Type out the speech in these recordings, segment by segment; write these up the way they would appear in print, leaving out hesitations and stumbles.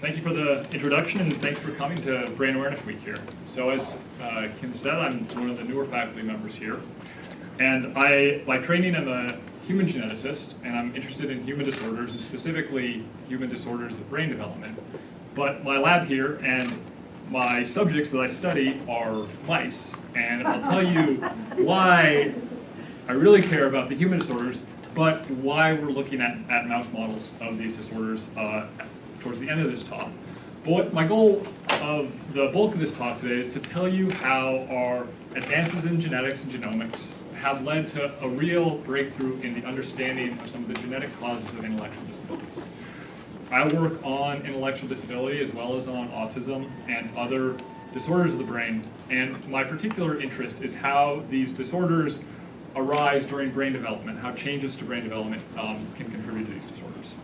Thank you for the introduction, and thanks for coming to Brain Awareness Week here. So as Kim said, I'm one of the newer faculty members here. And by training, I'm a human geneticist, and I'm interested in human disorders, and specifically human disorders of brain development. But my lab here and my subjects that I study are mice, and I'll tell you why I really care about the human disorders, but why we're looking at mouse models of these disorders towards the end of this talk. But my goal of the bulk of this talk today is to tell you how our advances in genetics and genomics have led to a real breakthrough in the understanding of some of the genetic causes of intellectual disability. I work on intellectual disability as well as on autism and other disorders of the brain, and my particular interest is how these disorders arise during brain development, how changes to brain development can contribute to these disorders.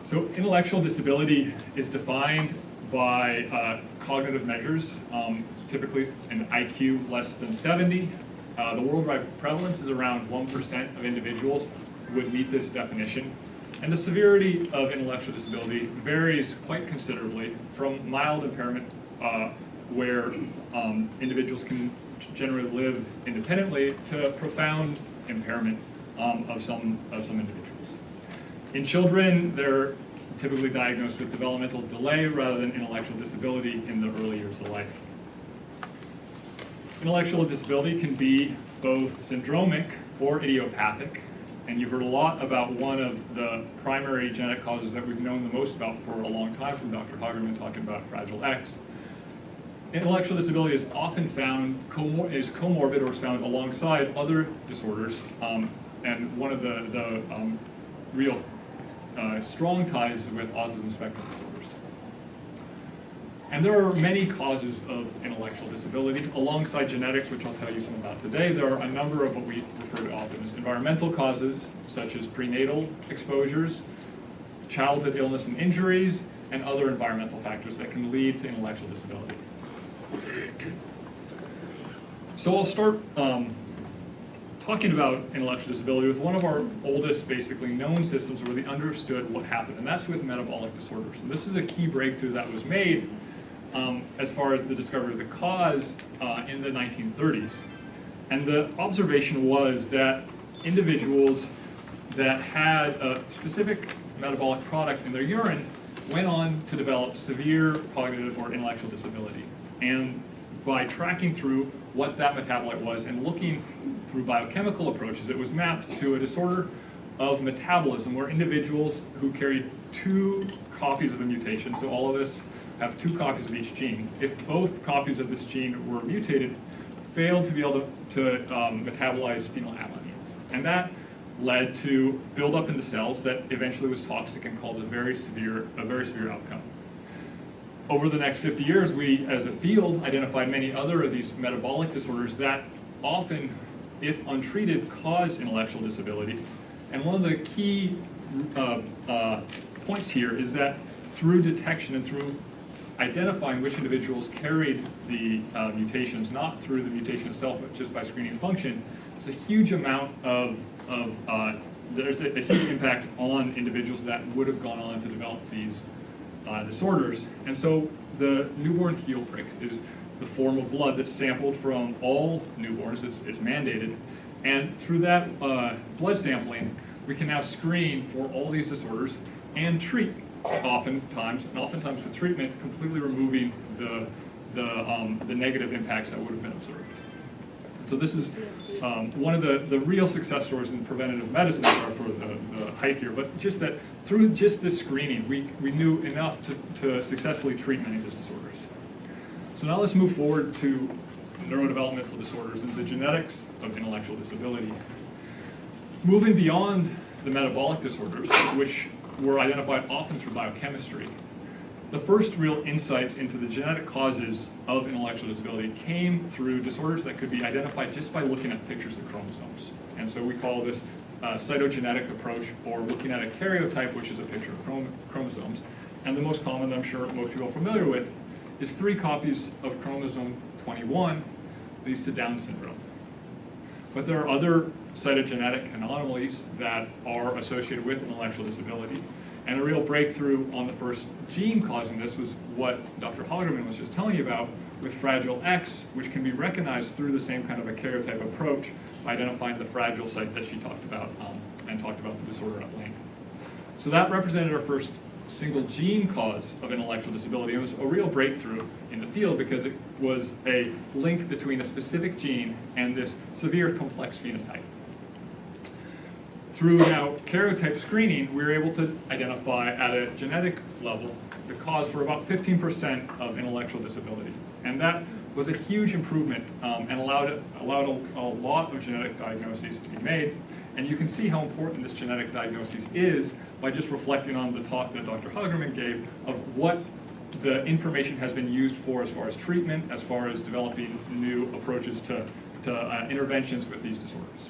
So intellectual disability is defined by cognitive measures, typically an IQ less than 70. The worldwide prevalence is around 1% of individuals would meet this definition. And the severity of intellectual disability varies quite considerably from mild impairment, where individuals can generally live independently, to profound impairment of some individuals. In children, they're typically diagnosed with developmental delay rather than intellectual disability in the early years of life. Intellectual disability can be both syndromic or idiopathic, and you've heard a lot about one of the primary genetic causes that we've known the most about for a long time from Dr. Hagerman, talking about Fragile X. Intellectual disability is often found is comorbid or is found alongside other disorders, and one of the real strong ties is with autism spectrum disorders. And there are many causes of intellectual disability. Alongside genetics, which I'll tell you some about today, there are a number of what we refer to often as environmental causes, such as prenatal exposures, childhood illness and injuries, and other environmental factors that can lead to intellectual disability. So I'll start talking about intellectual disability with one of our oldest, basically known systems where we understood what happened, and that's with metabolic disorders. And this is a key breakthrough that was made as far as the discovery of the cause in the 1930s. And the observation was that individuals that had a specific metabolic product in their urine went on to develop severe cognitive or intellectual disability. And by tracking through what that metabolite was and looking through biochemical approaches, it was mapped to a disorder of metabolism where individuals who carried 2 copies of a mutation, so all of us have 2 copies of each gene, if both copies of this gene were mutated, failed to be able to metabolize phenylalanine. And that led to buildup in the cells that eventually was toxic and caused a very severe outcome. Over the next 50 years, we, as a field, identified many other of these metabolic disorders that often, if untreated, cause intellectual disability. And one of the key points here is that through detection and through identifying which individuals carried the mutations, not through the mutation itself, but just by screening function, there's a huge amount there's a huge impact on individuals that would have gone on to develop these disorders. And so the newborn heel prick is the form of blood that's sampled from all newborns. It's mandated. And through that blood sampling, we can now screen for all these disorders and treat oftentimes with treatment, completely removing the negative impacts that would have been observed. So this is one of the real success stories in preventative medicine. Sorry for the hype here, but just that through just this screening, we knew enough to successfully treat many of these disorders. So now let's move forward to neurodevelopmental disorders and the genetics of intellectual disability. Moving beyond the metabolic disorders, which were identified often through biochemistry, the first real insights into the genetic causes of intellectual disability came through disorders that could be identified just by looking at pictures of chromosomes. And so we call this cytogenetic approach, or looking at a karyotype, which is a picture of chromosomes. And the most common that I'm sure most people are familiar with is 3 copies of chromosome 21 leads to Down syndrome. But there are other cytogenetic anomalies that are associated with intellectual disability. And a real breakthrough on the first gene causing this was what Dr. Hagerman was just telling you about with Fragile X, which can be recognized through the same kind of a karyotype approach, identifying the fragile site that she talked about and talked about the disorder at length. So that represented our first single gene cause of intellectual disability. It was a real breakthrough in the field because it was a link between a specific gene and this severe complex phenotype. Through now karyotype screening, we were able to identify at a genetic level the cause for about 15% of intellectual disability. And that was a huge improvement and allowed a lot of genetic diagnoses to be made. And you can see how important this genetic diagnosis is by just reflecting on the talk that Dr. Hagerman gave of what the information has been used for as far as treatment, as far as developing new approaches to interventions with these disorders.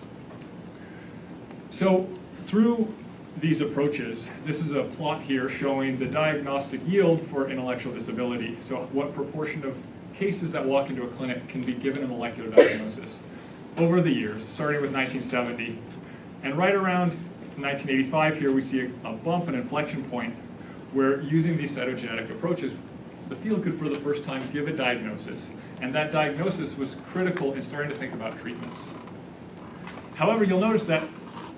So through these approaches, this is a plot here showing the diagnostic yield for intellectual disability. So what proportion of cases that walk into a clinic can be given a molecular diagnosis over the years, starting with 1970. And right around 1985 here, we see a bump, an inflection point, where using these cytogenetic approaches, the field could for the first time give a diagnosis. And that diagnosis was critical in starting to think about treatments. However, you'll notice that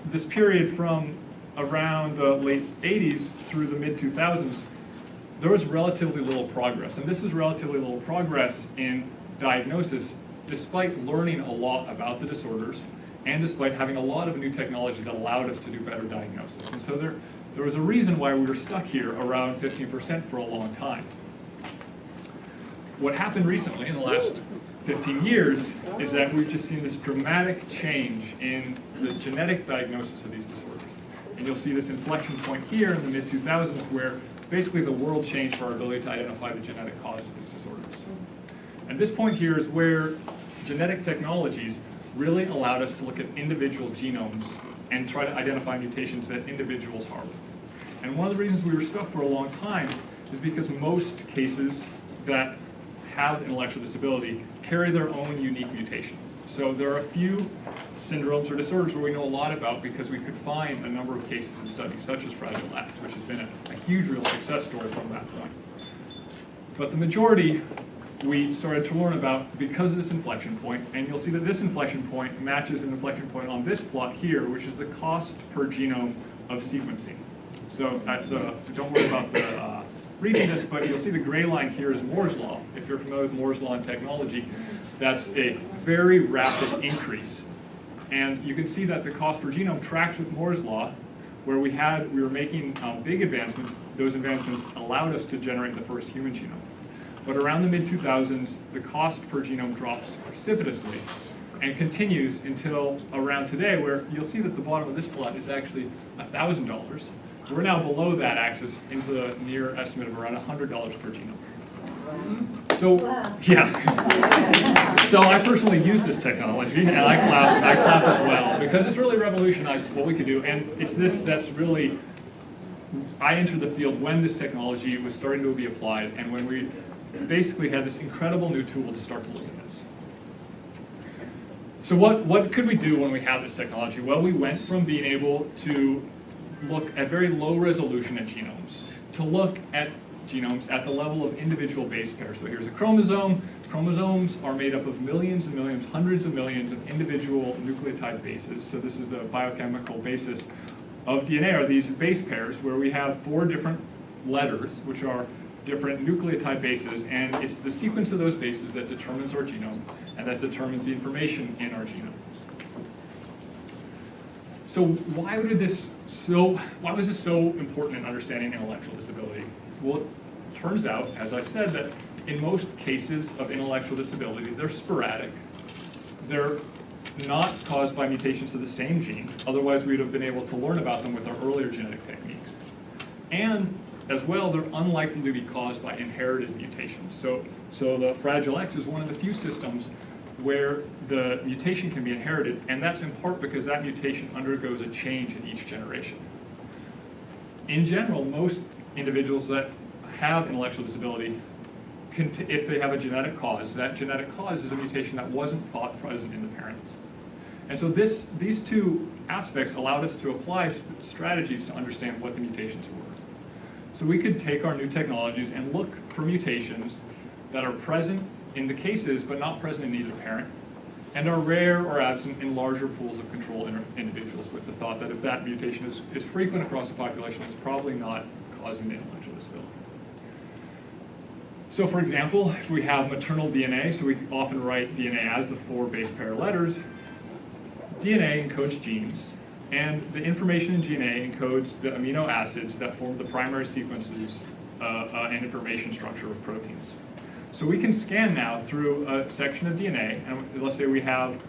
this period from around the late 80s through the mid-2000s, there was relatively little progress. And this is relatively little progress in diagnosis, despite learning a lot about the disorders and despite having a lot of new technology that allowed us to do better diagnosis. And so there was a reason why we were stuck here around 15% for a long time. What happened recently in the last 15 years is that we've just seen this dramatic change in the genetic diagnosis of these disorders. And you'll see this inflection point here in the mid-2000s where basically the world changed for our ability to identify the genetic cause of these disorders. And this point here is where genetic technologies really allowed us to look at individual genomes and try to identify mutations that individuals harbor. And one of the reasons we were stuck for a long time is because most cases that have intellectual disability carry their own unique mutation. So there are a few syndromes or disorders where we know a lot about because we could find a number of cases in studies, such as Fragile X, which has been a huge real success story from that point. But the majority we started to learn about because of this inflection point, and you'll see that this inflection point matches an inflection point on this plot here, which is the cost per genome of sequencing. So don't worry about reading this, but you'll see the gray line here is Moore's Law. If you're familiar with Moore's Law in technology, that's a very rapid increase. And you can see that the cost per genome tracks with Moore's Law, where we were making big advancements. Those advancements allowed us to generate the first human genome. But around the mid-2000s, the cost per genome drops precipitously and continues until around today, where you'll see that the bottom of this plot is actually $1,000. We're now below that axis into the near estimate of around $100 per genome. So, yeah. So I personally use this technology, and I clap as well, because it's really revolutionized what we could do. And it's this that's really, I entered the field when this technology was starting to be applied, and when we basically had this incredible new tool to start to look at this. So what could we do when we had this technology? Well, we went from being able to look at very low resolution at genomes to look at genomes at the level of individual base pairs. So here's a chromosome. Chromosomes are made up of millions and millions, hundreds of millions of individual nucleotide bases. So this is the biochemical basis of DNA, are these base pairs where we have 4 different letters, which are different nucleotide bases, and it's the sequence of those bases that determines our genome and that determines the information in our genomes. So why was this so important in understanding intellectual disability? Well, it turns out, as I said, that in most cases of intellectual disability, they're sporadic. They're not caused by mutations of the same gene, otherwise we would have been able to learn about them with our earlier genetic techniques. And as well, they're unlikely to be caused by inherited mutations. So the Fragile X is one of the few systems where the mutation can be inherited, and that's in part because that mutation undergoes a change in each generation. In general, most individuals that have intellectual disability, if they have a genetic cause, that genetic cause is a mutation that wasn't present in the parents. And so these two aspects allowed us to apply strategies to understand what the mutations were. So we could take our new technologies and look for mutations that are present in the cases but not present in either parent, and are rare or absent in larger pools of control individuals, with the thought that if that mutation is frequent across the population, it's probably not causing the intellectual disability. So for example, if we have maternal DNA, so we often write DNA as the 4 base pair letters, DNA encodes genes, and the information in DNA encodes the amino acids that form the primary sequences and information structure of proteins. So we can scan now through a section of DNA, and let's say we have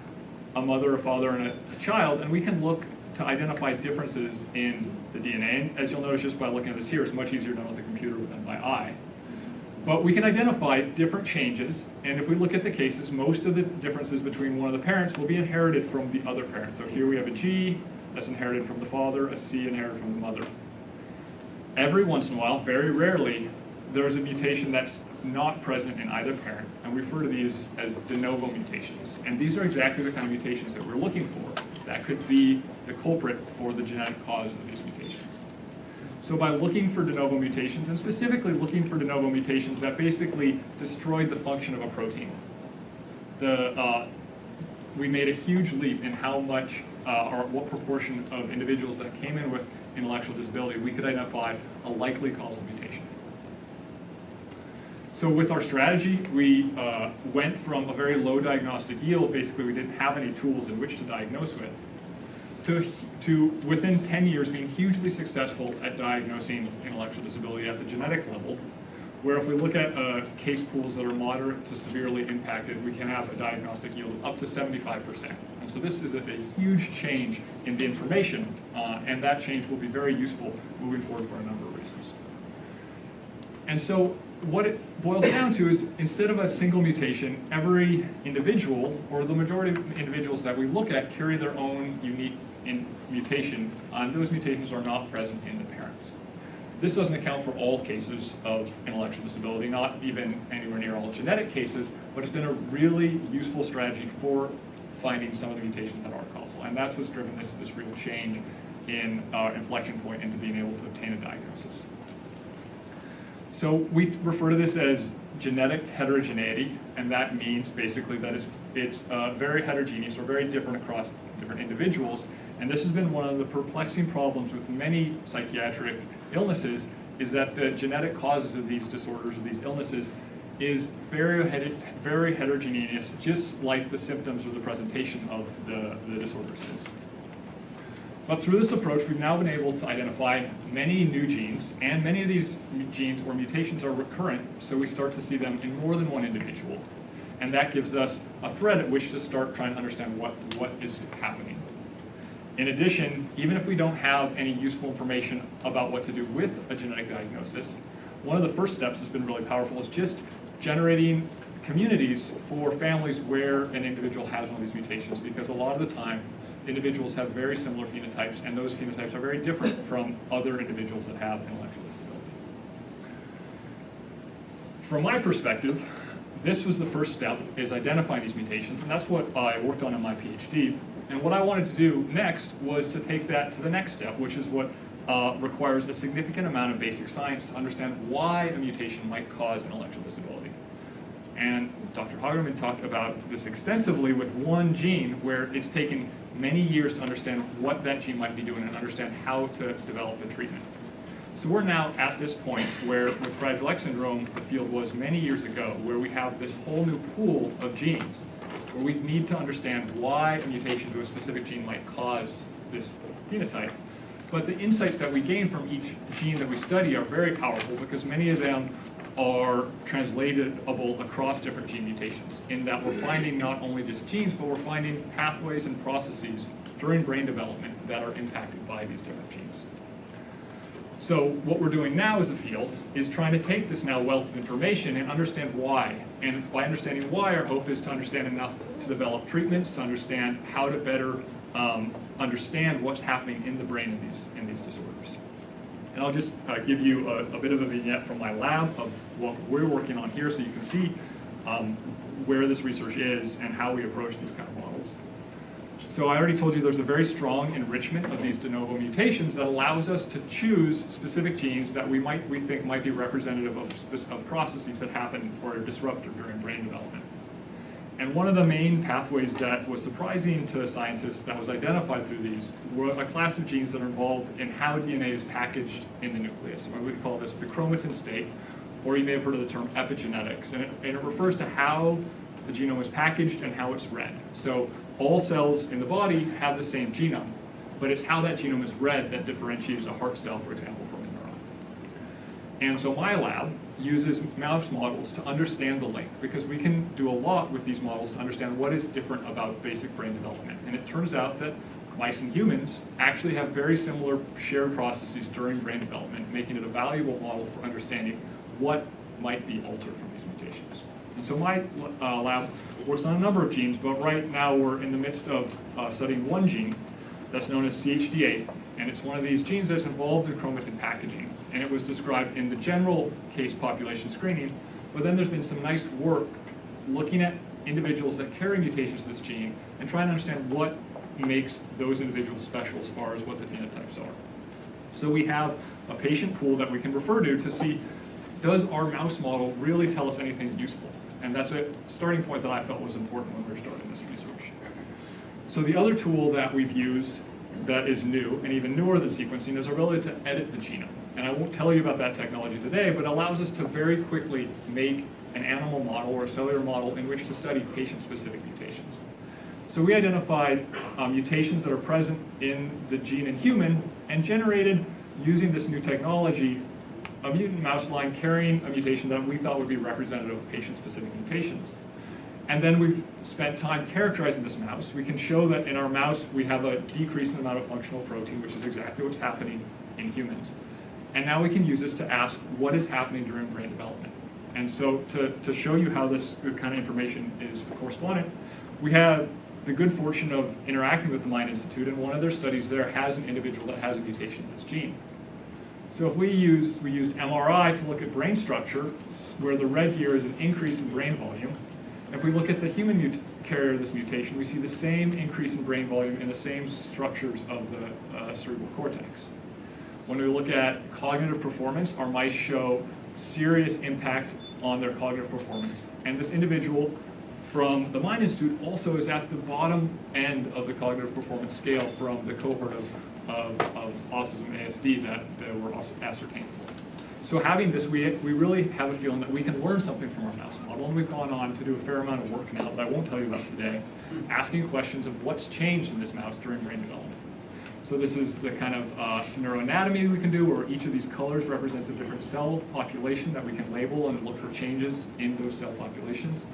a mother, a father, and a child, and we can look to identify differences in the DNA. And as you'll notice just by looking at this here, it's much easier done with a computer than by eye. But we can identify different changes, and if we look at the cases, most of the differences between one of the parents will be inherited from the other parent. So here we have a G that's inherited from the father, a C inherited from the mother. Every once in a while, very rarely, there's a mutation that's not present in either parent, and we refer to these as de novo mutations. And these are exactly the kind of mutations that we're looking for. That could be the culprit for the genetic cause of these mutations. So by looking for de novo mutations, and specifically looking for de novo mutations that basically destroyed the function of a protein, we made a huge leap in how much or what proportion of individuals that came in with intellectual disability we could identify a likely causal mutation. So with our strategy, we went from a very low diagnostic yield, basically we didn't have any tools in which to diagnose with, to within 10 years being hugely successful at diagnosing intellectual disability at the genetic level, where if we look at case pools that are moderate to severely impacted, we can have a diagnostic yield of up to 75%. And so this is a huge change in the information, and that change will be very useful moving forward for a number of reasons. And so what it boils down to is, instead of a single mutation, every individual, or the majority of individuals that we look at, carry their own unique mutation, and those mutations are not present in the parents. This doesn't account for all cases of intellectual disability, not even anywhere near all genetic cases, but it's been a really useful strategy for finding some of the mutations that are causal. And that's what's driven this real change in our inflection point into being able to obtain a diagnosis. So we refer to this as genetic heterogeneity, and that means basically that it's very heterogeneous or very different across different individuals. And this has been one of the perplexing problems with many psychiatric illnesses, is that the genetic causes of these disorders, of these illnesses, is very heterogeneous, just like the symptoms or the presentation of the disorders is. But through this approach, we've now been able to identify many new genes, and many of these genes or mutations are recurrent, so we start to see them in more than one individual. And that gives us a thread at which to start trying to understand what is happening. In addition, even if we don't have any useful information about what to do with a genetic diagnosis, one of the first steps that's been really powerful is just generating communities for families where an individual has one of these mutations, because a lot of the time, individuals have very similar phenotypes, and those phenotypes are very different from other individuals that have intellectual disability. From my perspective, this was the first step, is identifying these mutations, and that's what I worked on in my PhD. And what I wanted to do next was to take that to the next step, which is what requires a significant amount of basic science to understand why a mutation might cause intellectual disability. And Dr. Hagerman talked about this extensively with one gene, where it's taken many years to understand what that gene might be doing and understand how to develop a treatment. So we're now at this point where, with Fragile X syndrome, the field was many years ago, where we have this whole new pool of genes, where we need to understand why a mutation to a specific gene might cause this phenotype. But the insights that we gain from each gene that we study are very powerful, because many of them are translatable across different gene mutations, in that we're finding not only just genes, but we're finding pathways and processes during brain development that are impacted by these different genes. So what we're doing now as a field is trying to take this now wealth of information and understand why. And by understanding why, our hope is to understand enough to develop treatments, to understand how to better understand what's happening in the brain in these disorders. And I'll just give you a bit of a vignette from my lab of what we're working on here, so you can see where this research is and how we approach these kind of models. So I already told you there's a very strong enrichment of these de novo mutations that allows us to choose specific genes that we think might be representative of processes that happen or are disrupted during brain development. And one of the main pathways that was surprising to scientists that was identified through these were a class of genes that are involved in how DNA is packaged in the nucleus. We would call this the chromatin state, or you may have heard of the term epigenetics. And it refers to how the genome is packaged and how it's read. So all cells in the body have the same genome, but it's how that genome is read that differentiates a heart cell, for example, from a neuron. And so my lab uses mouse models to understand the link, because we can do a lot with these models to understand what is different about basic brain development. And it turns out that mice and humans actually have very similar shared processes during brain development, making it a valuable model for understanding what might be altered from these mutations. And so my lab works on a number of genes, but right now we're in the midst of studying one gene that's known as CHD8, and it's one of these genes that's involved in chromatin packaging. And it was described in the general case population screening, but then there's been some nice work looking at individuals that carry mutations to this gene and trying to understand what makes those individuals special as far as what the phenotypes are. So we have a patient pool that we can refer to see, does our mouse model really tell us anything useful? And that's a starting point that I felt was important when we were starting this research. So the other tool that we've used that is new, and even newer than sequencing, is our ability to edit the genome. And I won't tell you about that technology today, but it allows us to very quickly make an animal model or a cellular model in which to study patient-specific mutations. So we identified mutations that are present in the gene in human and generated, using this new technology, a mutant mouse line carrying a mutation that we thought would be representative of patient-specific mutations. And then we've spent time characterizing this mouse. We can show that in our mouse we have a decrease in the amount of functional protein, which is exactly what's happening in humans. And now we can use this to ask what is happening during brain development. And so to show you how this kind of information is correspondent, we have the good fortune of interacting with the Mind Institute, and one of their studies there has an individual that has a mutation in this gene. So if we used MRI to look at brain structure, where the red here is an increase in brain volume. If we look at the human carrier of this mutation, we see the same increase in brain volume in the same structures of the cerebral cortex. When we look at cognitive performance, our mice show serious impact on their cognitive performance. And this individual from the Mind Institute also is at the bottom end of the cognitive performance scale from the cohort of autism ASD that were ascertained for. So having this, we really have a feeling that we can learn something from our mouse model, and we've gone on to do a fair amount of work now that I won't tell you about today, asking questions of what's changed in this mouse during brain development. So this is the kind of neuroanatomy we can do, where each of these colors represents a different cell population that we can label and look for changes in those cell populations.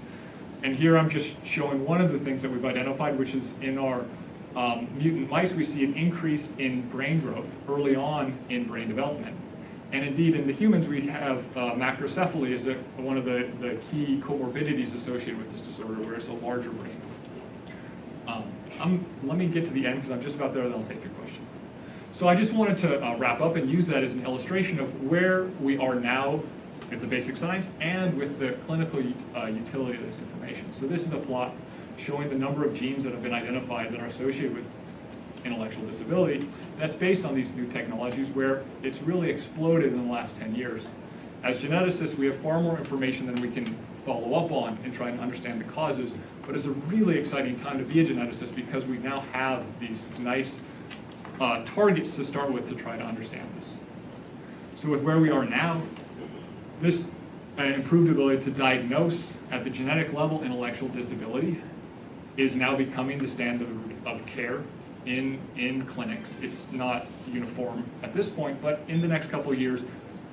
And here I'm just showing one of the things that we've identified, which is in our mutant mice, we see an increase in brain growth early on in brain development. And indeed, in the humans, we have macrocephaly as one of the key comorbidities associated with this disorder, where it's a larger brain. Let me get to the end, because I'm just about there, then I'll take your question. So I just wanted to wrap up and use that as an illustration of where we are now with the basic science and with the clinical utility of this information. So this is a plot showing the number of genes that have been identified that are associated with intellectual disability. That's based on these new technologies, where it's really exploded in the last 10 years. As geneticists, we have far more information than we can follow up on and try and understand the causes, but it's a really exciting time to be a geneticist, because we now have these nice targets to start with to try to understand this. So with where we are now, this improved ability to diagnose at the genetic level intellectual disability is now becoming the standard of care in clinics. It's not uniform at this point, but in the next couple of years,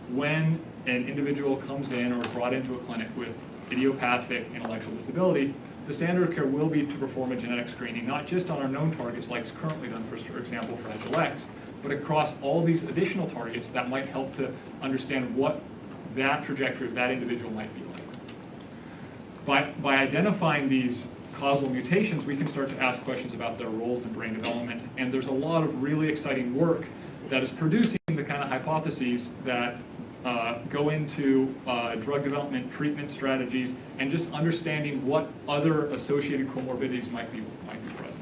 when an individual comes in or is brought into a clinic with idiopathic intellectual disability, the standard of care will be to perform a genetic screening, not just on our known targets like is currently done, for example, Fragile X, but across all these additional targets that might help to understand what that trajectory of that individual might be like. By identifying these causal mutations, we can start to ask questions about their roles in brain development, and there's a lot of really exciting work that is producing the kind of hypotheses that go into drug development, treatment strategies, and just understanding what other associated comorbidities might be present.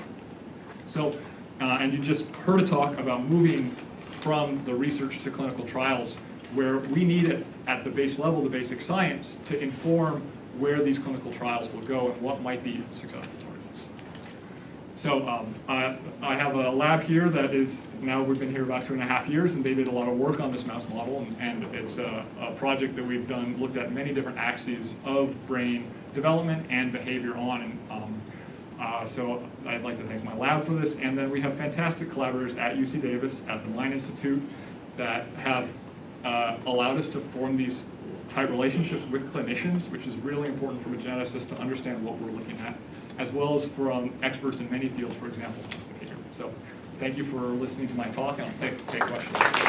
So, and you just heard a talk about moving from the research to clinical trials, where we need it at the base level, the basic science, to inform where these clinical trials will go and what might be successful targets. So I have a lab here that is, now we've been here about 2.5 years, and they did a lot of work on this mouse model, and it's a project that we've done, looked at many different axes of brain development and behavior on. And so I'd like to thank my lab for this, and then we have fantastic collaborators at UC Davis, at the Mine Institute, that have allowed us to form these tight relationships with clinicians, which is really important from a geneticist to understand what we're looking at, as well as from experts in many fields, for example, behavior. So thank you for listening to my talk, and I'll take questions.